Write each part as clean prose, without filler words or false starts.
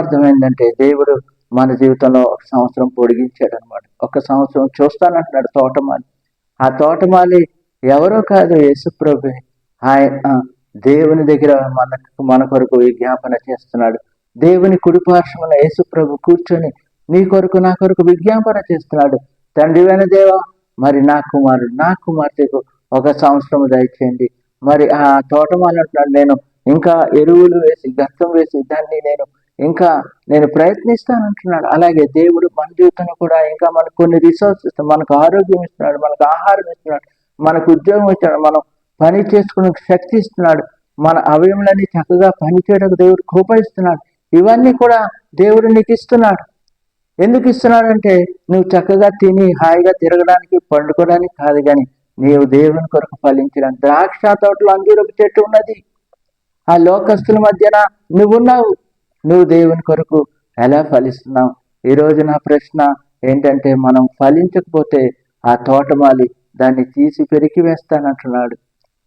అర్థమైందంటే దేవుడు మన జీవితంలో ఒక సంవత్సరం పొడిగించాడు అనమాట. ఒక సంవత్సరం చూస్తానంటున్నాడు తోటమాలి. ఆ తోటమాలి ఎవరో కాదు, యేసుప్రభువే. ఆయన దేవుని దగ్గర మన కొరకు విజ్ఞాపన చేస్తున్నాడు. దేవుని కుడిపార్శ్వమున యేసుప్రభు కూర్చొని నీ కొరకు నా కొరకు విజ్ఞాపన చేస్తున్నాడు. తండ్రివైన దేవా, మరి నా కుమారుడు నా కుమార్తెకు ఒక సంవత్సరం దయచేయండి. మరి ఆ తోటమాలి అంటున్నాడు, నేను ఇంకా ఎరువులు వేసి గర్తం వేసి దాన్ని నేను ప్రయత్నిస్తానంటున్నాడు. అలాగే దేవుడు మన జీవితంలో కూడా ఇంకా మనకు కొన్ని రిసోర్సెస్ ఇస్తాడు. మనకు ఆరోగ్యం ఇస్తున్నాడు, మనకు ఆహారం ఇస్తున్నాడు, మనకు ఉద్యోగం ఇస్తున్నాడు, మనం పని చేసుకునే శక్తి ఇస్తున్నాడు, మన అవయములన్నీ చక్కగా పనిచేయడానికి దేవుడు కృప ఇస్తున్నాడు. ఇవన్నీ కూడా దేవుడు నీకు ఇస్తున్నాడు. ఎందుకు ఇస్తున్నాడంటే నువ్వు చక్కగా తిని హాయిగా తిరగడానికి పండుకోవడానికి కాదు, కానీ నీవు దేవుని కొరకు ఫలించడానికి. ద్రాక్ష తోటలో అంజూరపు చెట్టు ఉన్నది, ఆ లోకస్తుల మధ్యన నువ్వున్నావు. నువ్వు దేవుని కొరకు ఎలా ఫలిస్తున్నావు? ఈరోజు నా ప్రశ్న ఏంటంటే, మనం ఫలించకపోతే ఆ తోటమాలి దాన్ని తీసి పెరికి వేస్తానంటున్నాడు.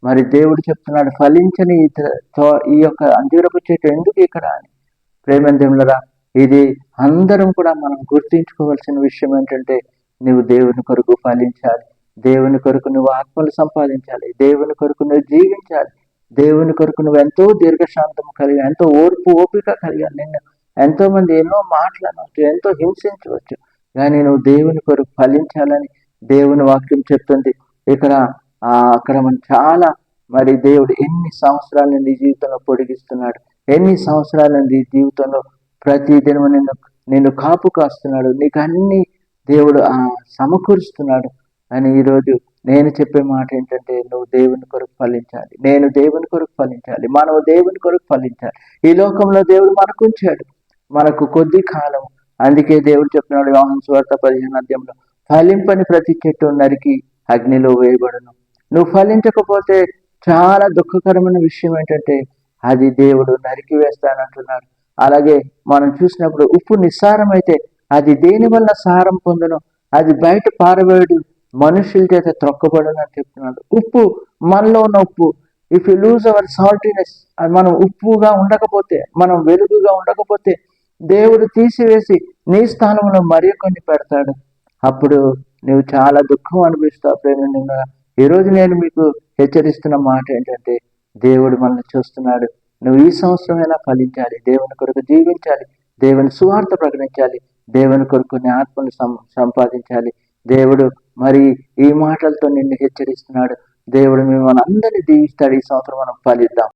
మరి దేవుడు చెప్తున్నాడు, ఫలించని ఈ యొక్క అంజూరపు చెట్టు ఎందుకు ఇక్కడ అని. ప్రేమందేములరా, ఇది అందరం కూడా మనం గుర్తించుకోవాల్సిన విషయం ఏంటంటే, నువ్వు దేవుని కొరకు ఫలించాలి, దేవుని కొరకు నువ్వు ఆత్మలు సంపాదించాలి, దేవుని కొరకు నువ్వు జీవించాలి, దేవుని కొరకు నువ్వు ఎంతో దీర్ఘశాంతము కలిగి, ఎంతో ఓపిక కలిగాలి. నిన్ను ఎంతో మంది ఎన్నో మాటలనవచ్చు, ఎంతో హింసించవచ్చు, కానీ నువ్వు దేవుని కొరకు ఫలించాలని దేవుని వాక్యం చెప్తుంది. అక్కడ మనం చాలా మరి దేవుడు ఎన్ని సంవత్సరాలు నీ జీవితంలో పొడిగిస్తున్నాడు, ఎన్ని సంవత్సరాలు నీ జీవితంలో ప్రతి దినము నిన్ను కాపు కాస్తున్నాడు, నీకు అన్ని దేవుడు సమకూరుస్తున్నాడు. అని ఈరోజు నేను చెప్పే మాట ఏంటంటే, నువ్వు దేవుని కొరకు ఫలించాలి, నేను దేవుని కొరకు ఫలించాలి, మనము దేవుని కొరకు ఫలించాలి. ఈ లోకంలో దేవుడు మనకు ఉంచాడు, మనకు కొద్ది కాలం. అందుకే దేవుడు చెప్తున్నాడు యోహాను సువార్త 15వ అధ్యాయంలో, ఫలింపని ప్రతి చెట్టు నరికి అగ్నిలో వేయబడును. నువ్వు ఫలించకపోతే చాలా దుఃఖకరమైన విషయం ఏంటంటే, అది దేవుడు నరికి వేస్తానంటున్నాడు. అలాగే మనం చూసినప్పుడు ఉప్పు నిస్సారమైతే అది దేని వల్ల సారం పొందును? అది బయట పారవేయడు, మనుషుల చేత త్రొక్కబడును అని చెప్తున్నాడు. ఉప్పు, మనలో ఉన్న ఉప్పు, if you lose our saltiness, మనం ఉప్పుగా ఉండకపోతే, మనం వెలుగుగా ఉండకపోతే, దేవుడు తీసివేసి నీ స్థానంలో మరి కొన్ని పెడతాడు. అప్పుడు నువ్వు చాలా దుఃఖం అనుభవిస్తావు. ప్రేమ, ఈరోజు నేను మీకు హెచ్చరిస్తున్న మాట ఏంటంటే, దేవుడు మనల్ని చూస్తున్నాడు. నువ్వు ఈ సంవత్సరమైనా ఫలించాలి, దేవుని కొరకు జీవించాలి, దేవుని సువార్త ప్రకటించాలి, దేవుని కొరకు నీ ఆత్మను సంపాదించాలి. దేవుడు మరి ఈ మాటలతో నిన్ను హెచ్చరిస్తున్నాడు. దేవుడు మిమ్మల్ని అందరినీ దీవిస్తాడు. ఈ సంవత్సరం మనం ఫలిద్దాం.